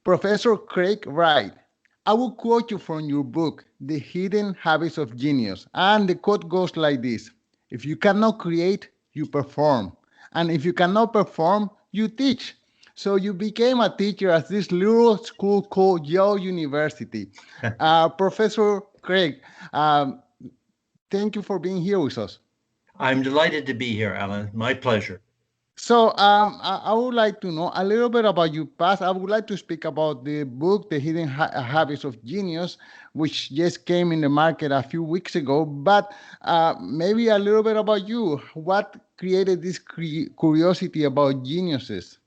Professor Craig Wright, I will quote you from your book, The Hidden Habits of Genius. And the quote goes like this: if you cannot create, you perform. And if you cannot perform, you teach. So you became a teacher at this little school called Yale University. Professor Craig, um, thank you for being here with us. I'm delighted to be here, Alan. My pleasure. So I would like to know a little bit about your past. I would like to speak about the book, The Hidden Habits of Genius, which just came in the market a few weeks ago. But maybe a little bit about you. What created this curiosity about geniuses?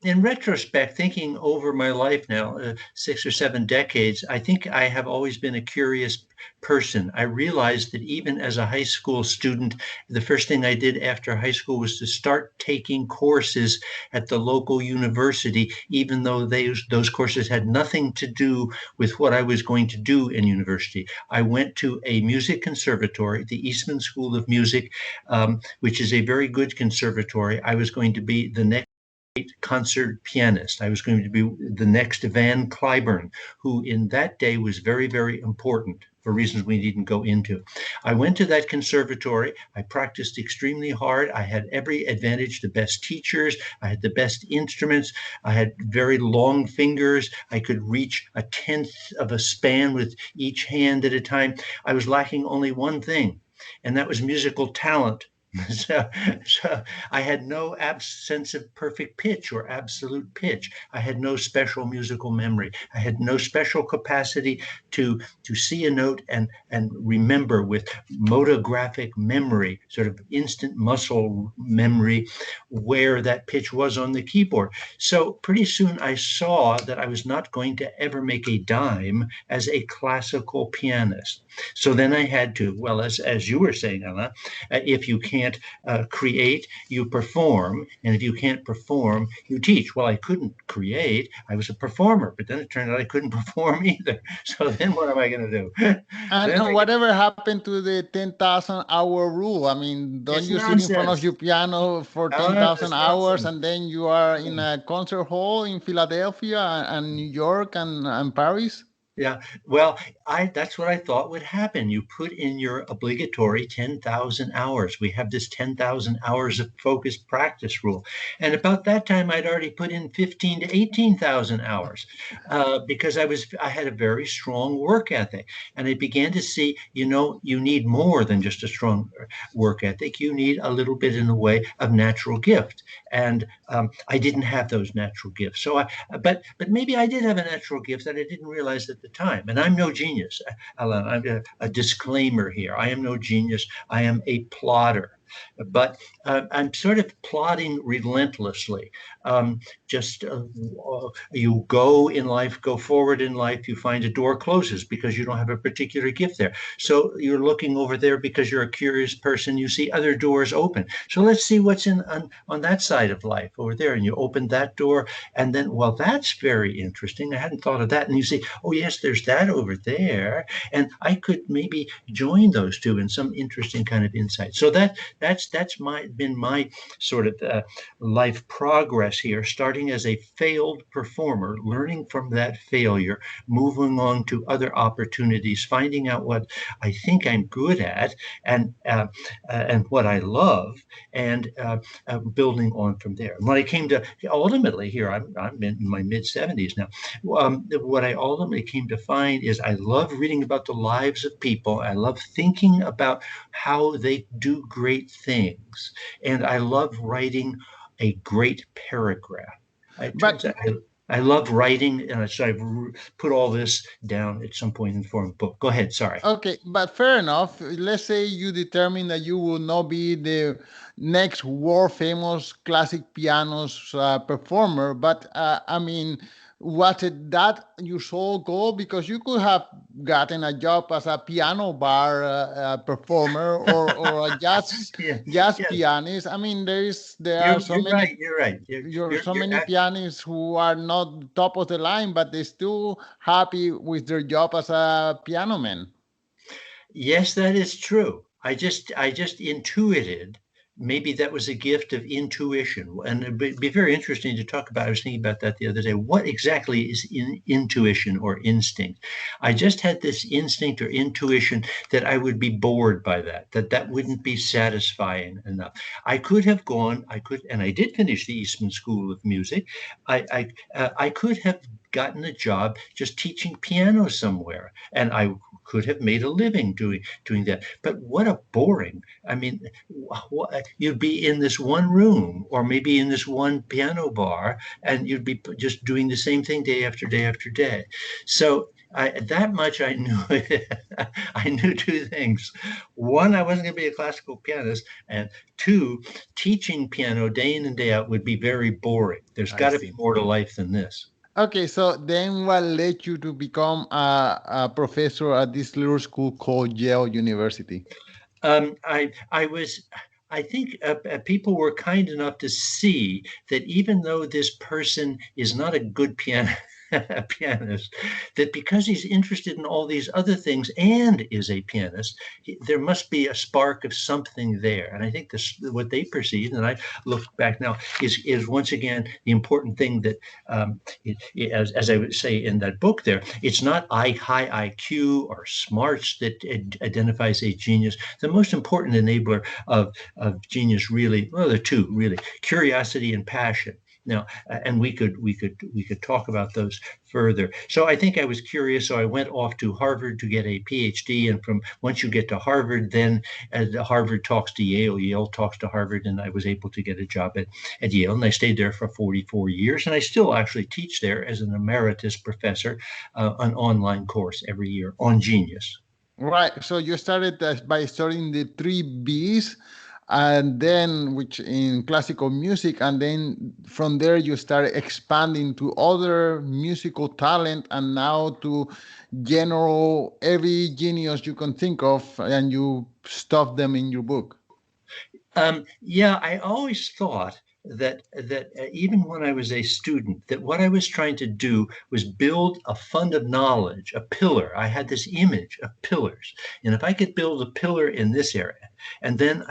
In retrospect, thinking over my life now, 6 or 7 decades, I think I have always been a curious person. I realized that even as a high school student, the first thing I did after high school was to start taking courses at the local university, even though those courses had nothing to do with what I was going to do in university. I went to a music conservatory, the Eastman School of Music, which is a very good conservatory. I was going to be the next concert pianist. I was going to be the next Van Cliburn, who in that day was very, very important for reasons we needn't go into. I went to that conservatory. I practiced extremely hard. I had every advantage, the best teachers. I had the best instruments. I had very long fingers. I could reach a tenth of a span with each hand at a time. I was lacking only one thing, and that was musical talent. So, so I had no sense of perfect pitch or absolute pitch. I had no special musical memory. I had no special capacity to see a note and remember with motographic memory, sort of instant muscle memory, where that pitch was on the keyboard. So pretty soon I saw that I was not going to ever make a dime as a classical pianist. So then I had to, well, as you were saying, Anna, if you can't create, you perform. And if you can't perform, you teach. Well, I couldn't create. I was a performer, but then it turned out I couldn't perform either. So then what am I going to do? And, Then and whatever happened to the 10,000 hour rule? I mean, don't it's you sit in front of nonsense. your piano for Oh, 10,000 it's hours nonsense. and then you are in a concert hall in Philadelphia and New York and Paris? Yeah, well, I that's what I thought would happen. You put in your obligatory 10,000 hours. We have this 10,000 hours of focused practice rule. And about that time, I'd already put in 15 to 18,000 hours because I had a very strong work ethic. And I began to see, you need more than just a strong work ethic. You need a little bit in the way of natural gift. And I didn't have those natural gifts. But maybe I did have a natural gift that I didn't realize at the time. And I'm no genius, Alan. I'm a disclaimer here. I am no genius. I am a plodder. But I'm sort of plodding relentlessly. Just you go in life, go forward in life. You find a door closes because you don't have a particular gift there. So you're looking over there because you're a curious person. You see other doors open. So let's see what's on that side of life over there. And you open that door, and then, well, that's very interesting. I hadn't thought of that. And you say, oh yes, there's that over there, and I could maybe join those two in some interesting kind of insight. So that's been my sort of life progress here, starting as a failed performer, learning from that failure, moving on to other opportunities, finding out what I think I'm good at and what I love, and building on from there. And when I came to ultimately here, I'm in my mid 70s now. What I ultimately came to find is I love reading about the lives of people. I love thinking about how they do great things, and I love writing a great paragraph. It turns But out I love writing, and so I've put all this down at some point in the form of a book. Go ahead. Sorry. okay, but fair enough. Let's say you determine that you will not be the next world famous classic pianos performer, but I mean, was it that your sole goal? Because you could have gotten a job as a piano bar performer or a Yeah. jazz Yes. pianist. I mean, there are so You're many right. You're right. so You're many pianists who are not top of the line, but they're still happy with their job as a piano man. Yes, that is true. I just intuited maybe that was a gift of intuition. And it'd be very interesting to talk about. I was thinking about that the other day. What exactly is intuition or instinct? I just had this instinct or intuition that I would be bored by that wouldn't be satisfying enough. I could have gone, and I did finish the Eastman School of Music. I could have gotten a job just teaching piano somewhere, and I could have made a living doing that. But what a boring! I mean, you'd be in this one room, or maybe in this one piano bar, and you'd be just doing the same thing day after day after day. So that much I knew. I knew two things. One, I wasn't going to be a classical pianist, and two, teaching piano day in and day out would be very boring. There's I got to be see. more to life than this. Okay, so then what led you to become a professor at this little school called Yale University? I was. I think people were kind enough to see that even though this person is not a good pianist, that because he's interested in all these other things and is a pianist, there must be a spark of something there. And I think this, what they perceived, and I look back now, is once again the important thing that, as I would say in that book there, it's not high IQ or smarts that identifies a genius. The most important enabler of genius really, well, there are two really: curiosity and passion. Now, and we could talk about those further. So I think I was curious, so I went off to Harvard to get a PhD. And from once you get to Harvard, then Harvard talks to Yale, Yale talks to Harvard, and I was able to get a job at Yale, and I stayed there for 44 years, and I still actually teach there as an emeritus professor, an online course every year on genius. Right. So you started by studying the three B's, and then which in classical music, and then from there you started expanding to other musical talent, and now to general every genius you can think of, and you stuff them in your book. Yeah, I always thought that even when I was a student, that what I was trying to do was build a fund of knowledge, a pillar. I had this image of pillars, and if I could build a pillar in this area, and then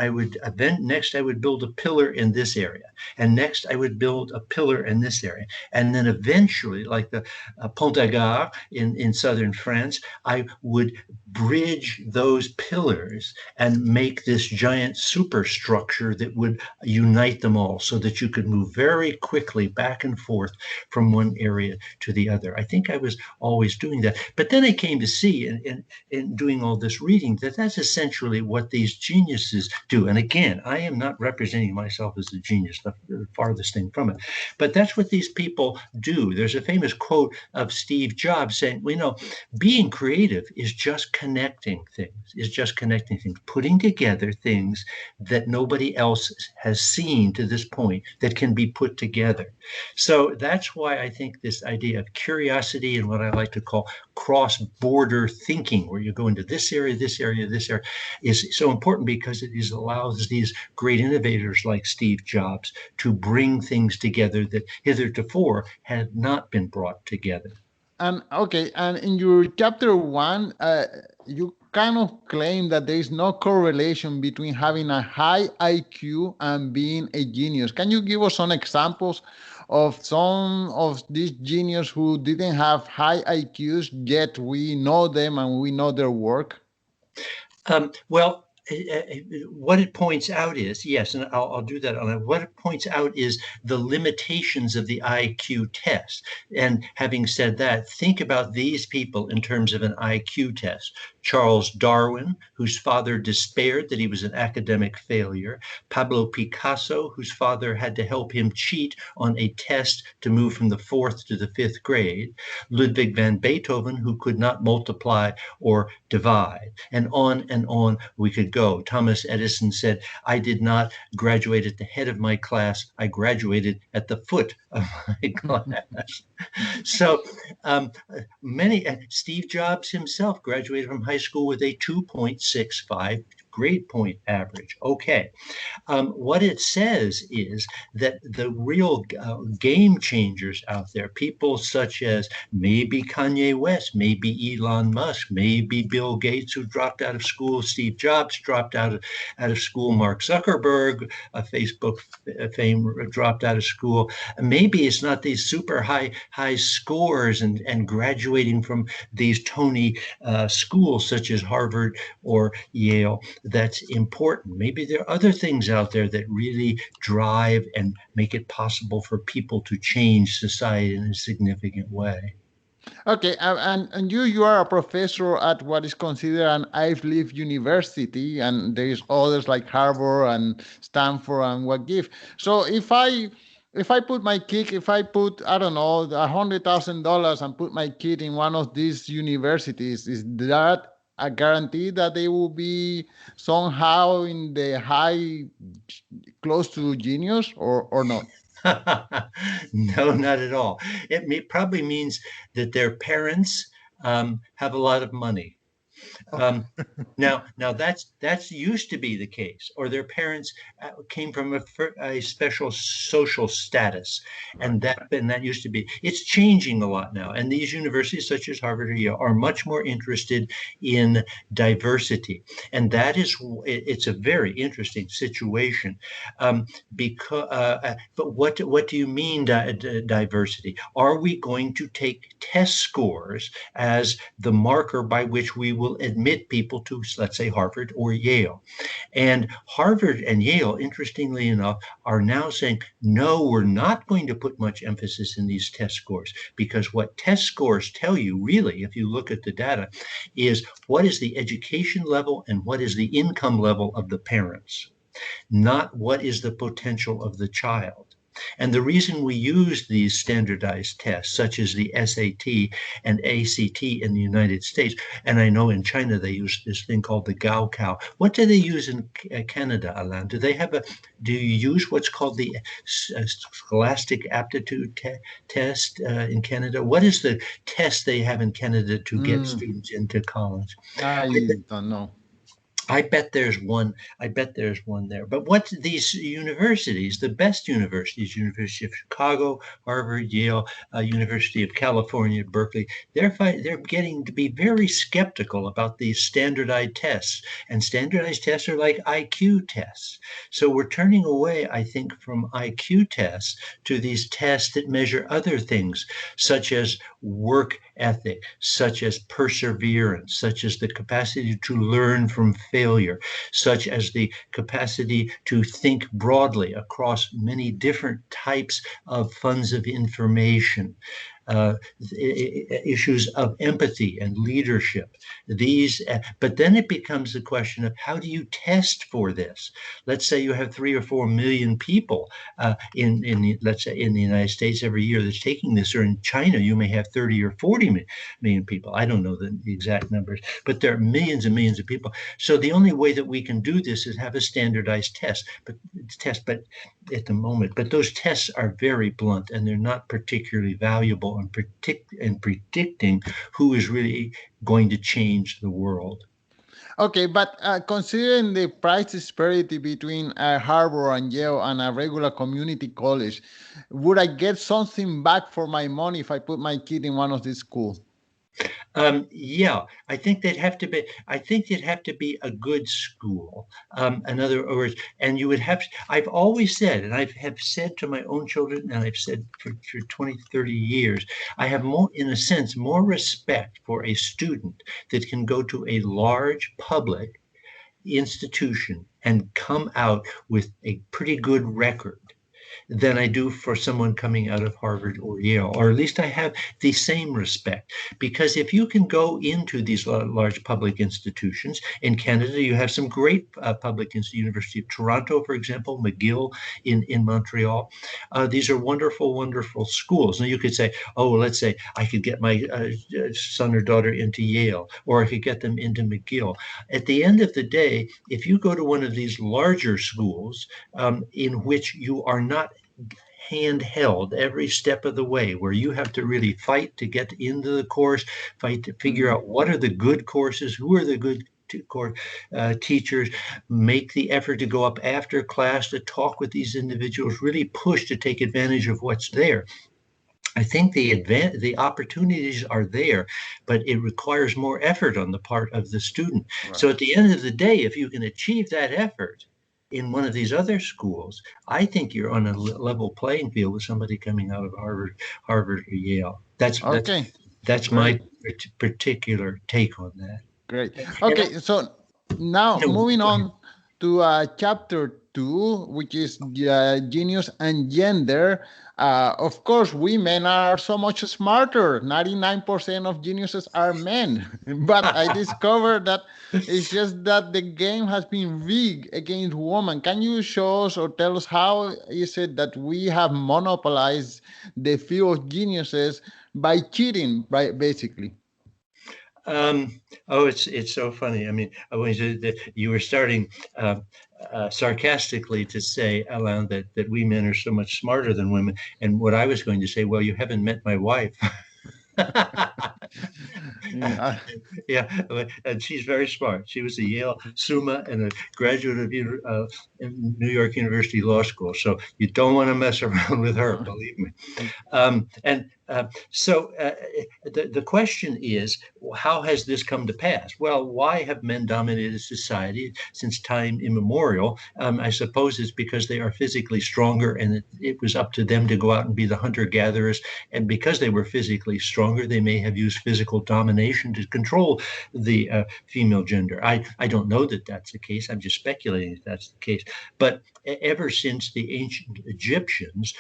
next I would build a pillar in this area, and next I would build a pillar in this area, and then eventually, like the Pont à Gare in southern France, I would bridge those pillars and make this giant superstructure that would unite them all so that you could move very quickly back and forth from one area to the other. I think I was always doing that. But then I came to see in doing all this reading that that's essentially what these geniuses do. And again, I am not representing myself as a genius, the farthest thing from it. But that's what these people do. There's a famous quote of Steve Jobs saying, well, being creative is just connecting things, putting together things that nobody else has seen to this point that can be put together. So that's why I think this idea of curiosity and what I like to call cross-border thinking, where you go into this area, this area, this area, is so important, because it allows these great innovators like Steve Jobs to bring things together that hitherto had not been brought together. And okay, and in your chapter one, you kind of claim that there is no correlation between having a high IQ and being a genius. Can you give us some examples of some of these geniuses who didn't have high IQs, yet we know them and we know their work? Well, what it points out is, yes, and I'll do that on it. What it points out is the limitations of the IQ test. And having said that, think about these people in terms of an IQ test. Charles Darwin, whose father despaired that he was an academic failure. Pablo Picasso, whose father had to help him cheat on a test to move from the fourth to the fifth grade. Ludwig van Beethoven, who could not multiply or divide. And on we could go. Thomas Edison said, I did not graduate at the head of my class. I graduated at the foot of my class. So Steve Jobs himself graduated from high school with a 2.65 Great point, average. Okay. What it says is that the real game changers out there, people such as maybe Kanye West, maybe Elon Musk, maybe Bill Gates, who dropped out of school, Steve Jobs dropped out of school, Mark Zuckerberg, Facebook fame, dropped out of school. Maybe it's not these super high scores and graduating from these Tony schools such as Harvard or Yale that's important. Maybe there are other things out there that really drive and make it possible for people to change society in a significant way. Okay, and you are a professor at what is considered an Ivy League university, and there is others like Harvard and Stanford and what give. So if I put my kid, if I put I don't know $100,000 and put my kid in one of these universities, is that a guarantee that they will be somehow in the high, close to genius, or not? No, not at all. Probably means that their parents have a lot of money. Um, now that's used to be the case, or their parents came from a special social status, Right, and that used to be. It's changing a lot now, and these universities, such as Harvard or Yale, are much more interested in diversity, and that is it's a very interesting situation. Because, but what do you mean diversity? Are we going to take test scores as the marker by which we will admit people to, let's say, Harvard or Yale? And Harvard and Yale, interestingly enough, are now saying, no, we're not going to put much emphasis in these test scores, because what test scores tell you, really, if you look at the data, is what is the education level and what is the income level of the parents, not what is the potential of the child. And the reason we use these standardized tests, such as the SAT and ACT in the United States, and I know in China they use this thing called the Gaokao. What do they use in Canada, Alain? Do you use what's called the Scholastic Aptitude Test in Canada? What is the test they have in Canada to get mm, students into college? I don't know. I bet there's one. I bet there's one there. But what these universities, the best universities, University of Chicago, Harvard, Yale, University of California, Berkeley, they're getting to be very skeptical about these standardized tests. And standardized tests are like IQ tests. So we're turning away, I think, from IQ tests to these tests that measure other things, such as work ethic, such as perseverance, such as the capacity to learn from failure, such as the capacity to think broadly across many different types of funds of information. Uh, Issues of empathy and leadership. But then it becomes the question of how do you test for this? Let's say you have 3 or 4 million people let's say in the United States every year that's taking this, or in China you may have 30 or 40 million people. I don't know the exact numbers, but there are millions and millions of people. So the only way that we can do this is have a standardized but at the moment, but those tests are very blunt and they're not particularly valuable in predicting who is really going to change the world. Okay, but considering the price disparity between Harvard and Yale and a regular community college, would I get something back for my money if I put my kid in one of these schools? Yeah, I think they'd have to be. I think they'd have to be a good school. In other words, and you would have. I've always said, and I have said to my own children, and I've said for 20, 30 years, I have more, in a sense, more respect for a student that can go to a large public institution and come out with a pretty good record than I do for someone coming out of Harvard or Yale, or at least I have the same respect. Because if you can go into these large public institutions, in Canada, you have some great public institutions, University of Toronto, for example, McGill in Montreal. These are wonderful, wonderful schools. Now you could say, oh, let's say I could get my son or daughter into Yale, or I could get them into McGill. At the end of the day, if you go to one of these larger schools in which you are not handheld every step of the way, where you have to really fight to get into the course, fight to figure Mm, out what are the good courses, who are the good teachers make the effort to go up after class to talk with these individuals, really push to take advantage of what's there. I think the opportunities are there, but it requires more effort on the part of the student. Right. So at the end of the day, if you can achieve that effort in one of these other schools, I think you're on a level playing field with somebody coming out of Harvard or Yale. Okay. That's Great. my particular take on that. Great. And Okay, so now no, moving go ahead. on to chapter two, which is genius and gender. Of course, women are so much smarter. 99% of geniuses are men. But I discovered that it's just that the game has been rigged against women. Can you show us or tell us how is it that we have monopolized the field of geniuses by cheating, by basically? Oh, it's so funny. I mean, when you were starting sarcastically to say, Alan, that we men are so much smarter than women, and what I was going to say, well, you haven't met my wife. Yeah. Yeah, and she's very smart. She was a Yale Summa and a graduate of New York University Law School. So you don't want to mess around with her, believe me. And so the question is, how has this come to pass? Well, why have men dominated society since time immemorial? I suppose it's because they are physically stronger, and it was up to them to go out and be the hunter-gatherers. And because they were physically stronger, they may have used physical domination to control the female gender. I don't know that that's the case. I'm just speculating that that's the case. But ever since the ancient Egyptians,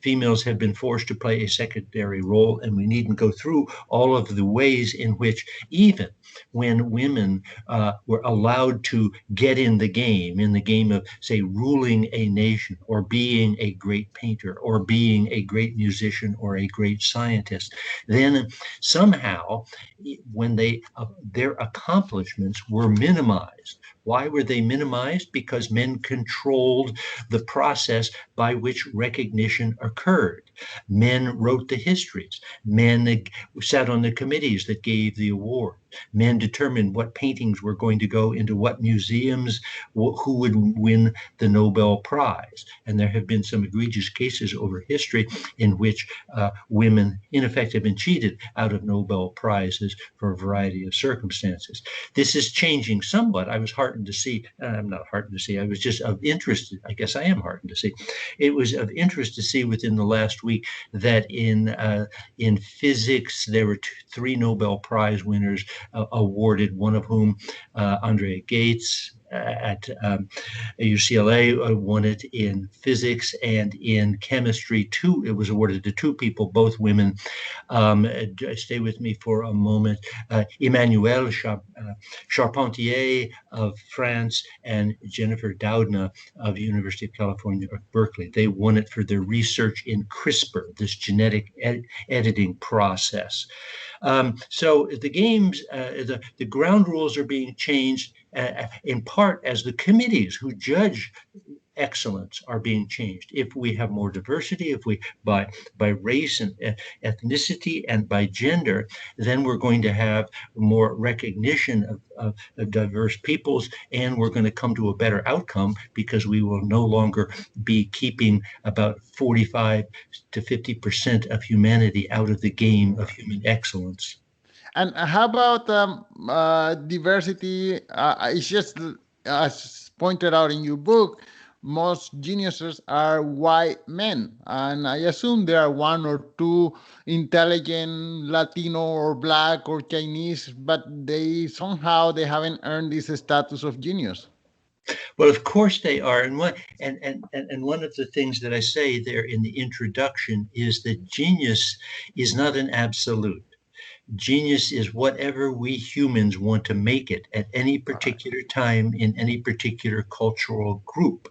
females have been forced to play a secondary role, and we needn't go through all of the ways in which, even when women were allowed to get in the game of, say, ruling a nation or being a great painter or being a great musician or a great scientist, then somehow when their accomplishments were minimized. Why were they minimized? Because men controlled the process by which recognition occurred. Men wrote the histories. Men sat on the committees that gave the award. Men determined what paintings were going to go into what museums, who would win the Nobel Prize. And there have been some egregious cases over history in which women, in effect, have been cheated out of Nobel Prizes for a variety of circumstances. This is changing somewhat. I was heartened to see, I'm not heartened to see, I was just of interest, I guess I am heartened to see. It was of interest to see within the last week that in physics, there were three Nobel Prize winners awarded, one of whom, Andrea Gates, at UCLA, won it in physics, and in chemistry. It was awarded to two people, both women. Stay with me for a moment. Emmanuelle Charpentier of France and Jennifer Doudna of the University of California at Berkeley. They won it for their research in CRISPR, this genetic editing process. So the games, the ground rules are being changed in part as the committees who judge excellence are being changed. If we have more diversity, if we by race and ethnicity and by gender, then we're going to have more recognition of diverse peoples, and we're going to come to a better outcome because we will no longer be keeping about 45 to 50% of humanity out of the game of human excellence. And how about diversity? It's just as pointed out in your book, most geniuses are white men, and I assume there are one or two intelligent Latino or Black or Chinese, but they haven't earned this status of genius. Well, of course they are, and one of the things that I say there in the introduction is that genius is not an absolute. Genius is whatever we humans want to make it at any All right. particular time in any particular cultural group.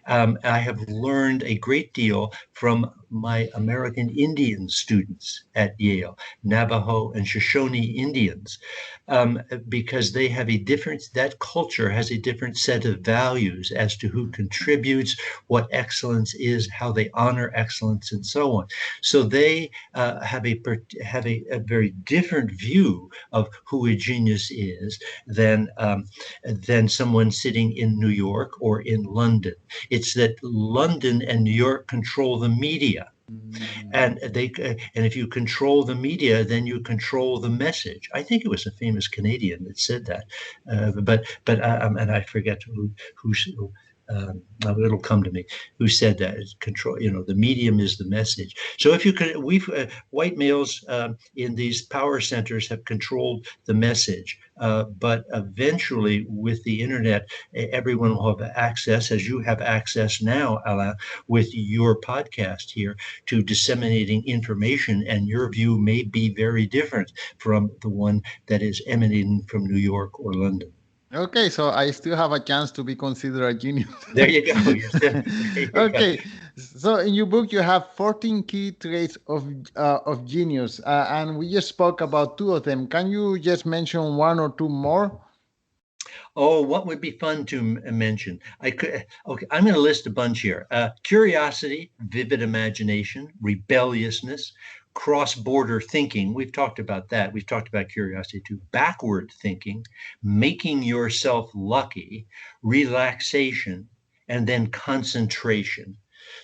I have learned a great deal from my American Indian students at Yale, Navajo and Shoshone Indians, because they have a different, that culture has a different set of values as to who contributes, what excellence is, how they honor excellence, and so on. So they have a very different view of who a genius is than someone sitting in New York or in London. It's that London and New York control the media, Mm. and if you control the media, then you control the message. I think it was a famous Canadian that said that, but and I forget who it'll come to me, who said that. It's control, the medium is the message. So if you could, we've white males in these power centers have controlled the message, but eventually with the internet, everyone will have access, as you have access now, Alain, with your podcast here, to disseminating information, and your view may be very different from the one that is emanating from New York or London. Okay, so I still have a chance to be considered a genius. There you go. You're still, there you go. Okay, so in your book you have 14 key traits of genius, and we just spoke about two of them. Can you just mention one or two more? Oh, what would be fun to mention? I could. Okay, I'm going to list a bunch here. Curiosity, vivid imagination, rebelliousness, cross-border thinking. We've talked about that. We've talked about curiosity too. Backward thinking, making yourself lucky, relaxation, and then concentration.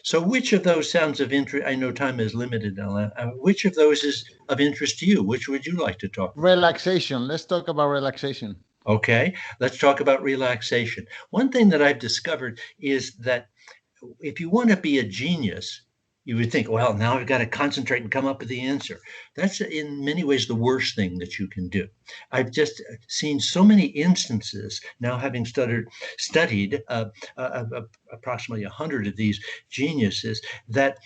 So, which of those sounds of interest? I know time is limited, Alan. Which of those is of interest to you? Which would you like to talk about? Relaxation. Let's talk about relaxation. Okay, let's talk about relaxation. One thing that I've discovered is that if you want to be a genius, you would think, well, now I've got to concentrate and come up with the answer. That's in many ways the worst thing that you can do. I've just seen so many instances now, having studied approximately 100 of these geniuses, that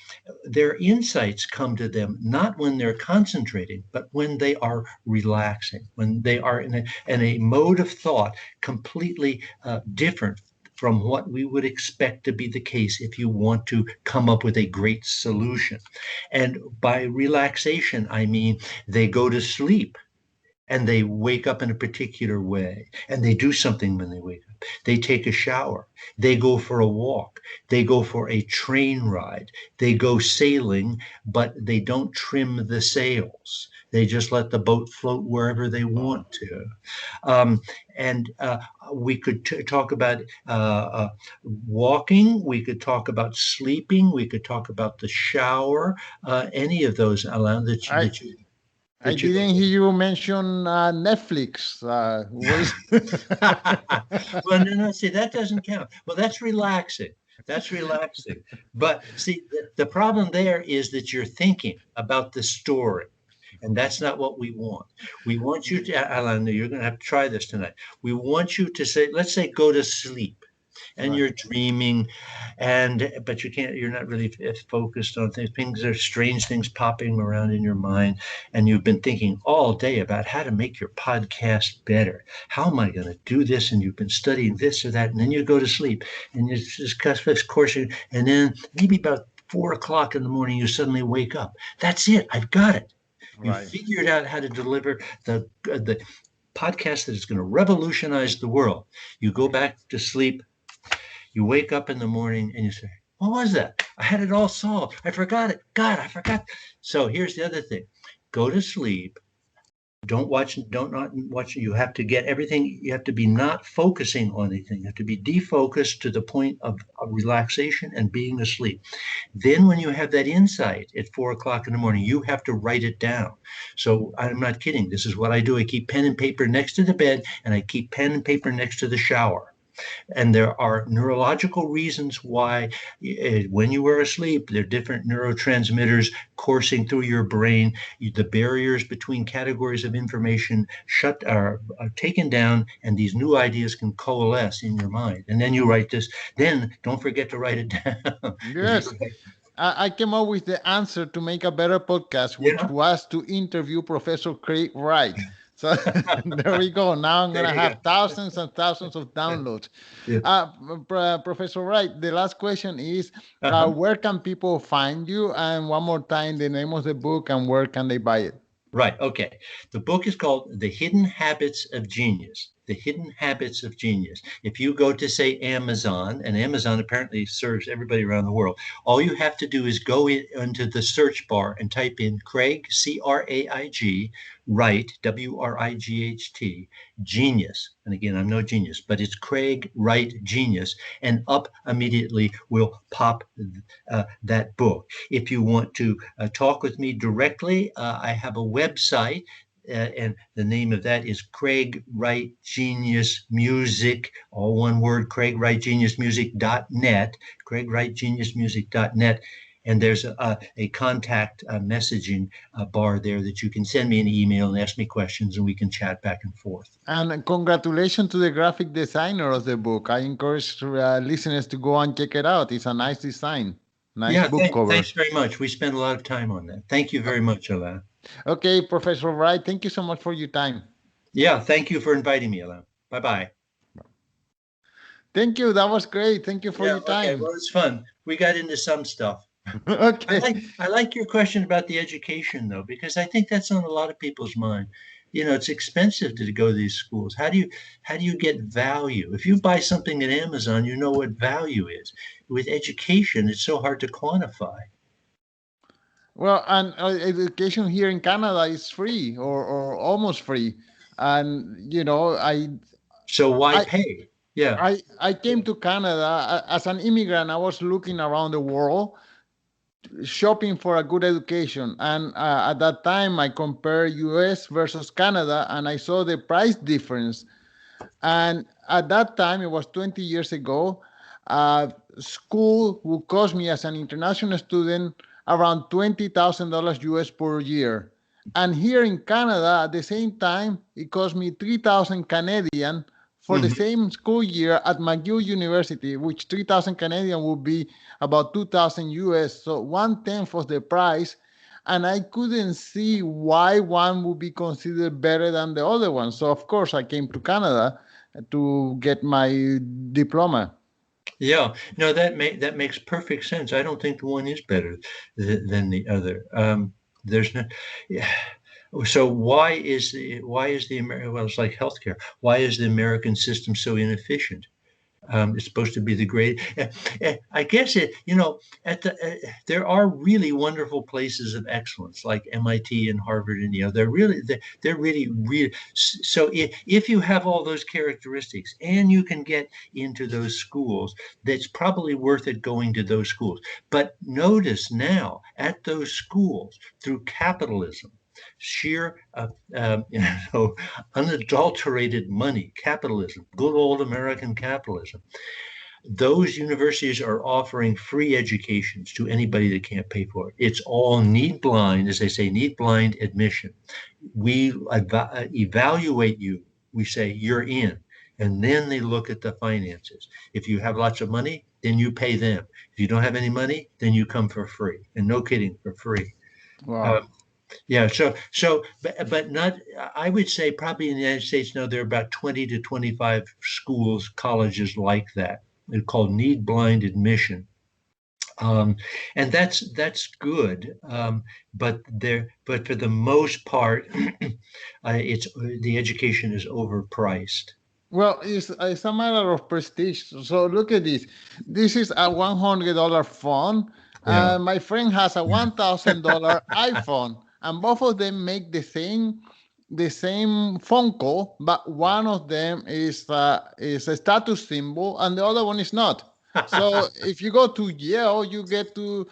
their insights come to them not when they're concentrating, but when they are relaxing, when they are in a mode of thought completely different from what we would expect to be the case if you want to come up with a great solution. And by relaxation, I mean they go to sleep and they wake up in a particular way, and they do something when they wake up. They take a shower, they go for a walk, they go for a train ride, they go sailing, but they don't trim the sails. They just let the boat float wherever they want to. Um, and we could talk about walking, we could talk about sleeping, we could talk about the shower, any of those, Alain, that you, I that you I that you didn't hear you mention Netflix. What is? well, no, see, that doesn't count. Well, that's relaxing. That's relaxing. But see, the problem there is that you're thinking about the story. And that's not what we want. We want you to, Alan, you're going to have to try this tonight. We want you to say, let's say, go to sleep, and Right. you're dreaming, but you're not really focused on things. Things are strange things popping around in your mind, and you've been thinking all day about how to make your podcast better. How am I going to do this? And you've been studying this or that, and then you go to sleep and you discuss this course, and then maybe about 4 o'clock in the morning you suddenly wake up. That's it. I've got it. You Right. figured out how to deliver the podcast that is going to revolutionize the world. You go back to sleep. You wake up in the morning and you say, what was that? I had it all solved. I forgot it. God, I forgot. So here's the other thing. Go to sleep. Don't not watch. You have to get everything. You have to be not focusing on anything. You have to be defocused to the point of relaxation and being asleep. Then when you have that insight at 4 o'clock in the morning, you have to write it down. So I'm not kidding. This is what I do. I keep pen and paper next to the bed, and I keep pen and paper next to the shower. And there are neurological reasons why, when you are asleep, there are different neurotransmitters coursing through your brain. The barriers between categories of information are taken down, and these new ideas can coalesce in your mind. And then you write this. Then don't forget to write it down. If you Yes. I came up with the answer to make a better podcast, which yeah. was to interview Professor Craig Wright. So there we go. Now I'm There gonna you go. have thousands and thousands of downloads. Yeah. Professor Wright, the last question is, Uh-huh. where can people find you? And one more time, the name of the book and where can they buy it? Right. Okay. The book is called The Hidden Habits of Genius. The Hidden Habits of Genius. If you go to, say, Amazon, and Amazon apparently serves everybody around the world, all you have to do is go into the search bar and type in Craig, Craig, Wright, Wright, genius. And again, I'm no genius, but it's Craig Wright Genius. And up immediately will pop that book. If you want to talk with me directly, I have a website, and the name of that is Craig Wright Genius Music, all one word, CraigWrightGeniusMusic.net, CraigWrightGeniusMusic.net. And there's a contact messaging bar there that you can send me an email and ask me questions, and we can chat back and forth. And congratulations to the graphic designer of the book. I encourage listeners to go and check it out. It's a nice design, nice Yeah, book thanks cover. very much. We spent a lot of time on that. Thank you very much, Alain. Okay, Professor Wright, thank you so much for your time. Yeah, thank you for inviting me, Alain. Bye bye. Thank you. That was great. Thank you for Yeah, your okay. time. Well, it's fun. We got into some stuff. I Okay. like I like your question about the education though, because I think that's on a lot of people's mind. You know, it's expensive to go to these schools. How do you get value? If you buy something at Amazon, you know what value is. With education, it's so hard to quantify. Well, and education here in Canada is free or almost free. And So why I pay? Yeah. I came to Canada as an immigrant. I was looking around the world shopping for a good education. And at that time, I compared US versus Canada and I saw the price difference. And at that time, it was 20 years ago, school would cost me as an international student around $20,000 US per year. And here in Canada, at the same time, it cost me 3,000 Canadian for the Mhm. same school year at McGill University, which 3,000 Canadian would be about 2,000 US. So one tenth of the price. And I couldn't see why one would be considered better than the other one. So of course I came to Canada to get my diploma. Yeah, no, that makes perfect sense. I don't think the one is better than the other. There's no, yeah. So why is the American, well, it's like healthcare. Why is the American system so inefficient? It's supposed to be the great. I guess there are really wonderful places of excellence like MIT and Harvard and Yale. They're really so. If you have all those characteristics and you can get into those schools, that's probably worth it going to those schools. But notice now at those schools through capitalism, sheer you know, unadulterated money, capitalism, good old American capitalism. Those universities are offering free educations to anybody that can't pay for it. It's all need blind, as they say, need blind admission. We evaluate you. We say you're in. And then they look at the finances. If you have lots of money, then you pay them. If you don't have any money, then you come for free. And no kidding, for free. Wow. Uh, yeah, but not, I would say probably in the United States now there are about 20 to 25 schools, colleges like that. They're called need blind admission. Um, and that's good. But for the most part, it's the education is overpriced. Well, it's a matter of prestige. So look at this. This is a $100 phone. Yeah. My friend has a $1,000 iPhone, and both of them make the same phone call, but one of them is a status symbol, and the other one is not. So if you go to Yale, you get to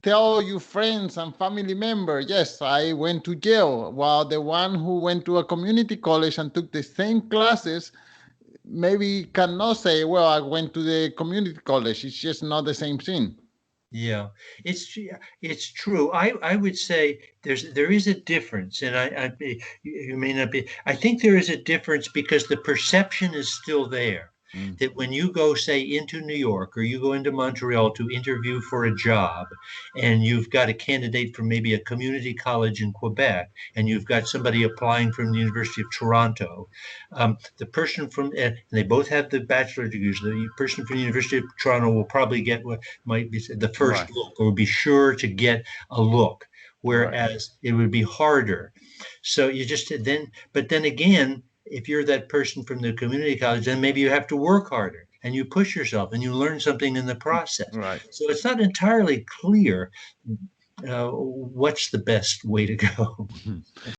tell your friends and family members, yes, I went to Yale, while the one who went to a community college and took the same classes maybe cannot say, well, I went to the community college. It's just not the same thing. Yeah, it's true. I would say there is a difference, and you may not be. I think there is a difference because the perception is still there. Mm. that when you go, say, into New York or you go into Montreal to interview for a job, and you've got a candidate from maybe a community college in Quebec, and you've got somebody applying from the University of Toronto, the person from, and they both have the bachelor degrees, the person from the University of Toronto will probably get what might be the first Right. look, or will be sure to get a look, Right. whereas it would be harder. So you just then, but then again, if you're that person from the community college, then maybe you have to work harder and you push yourself and you learn something in the process. Right. So it's not entirely clear what's the best way to go.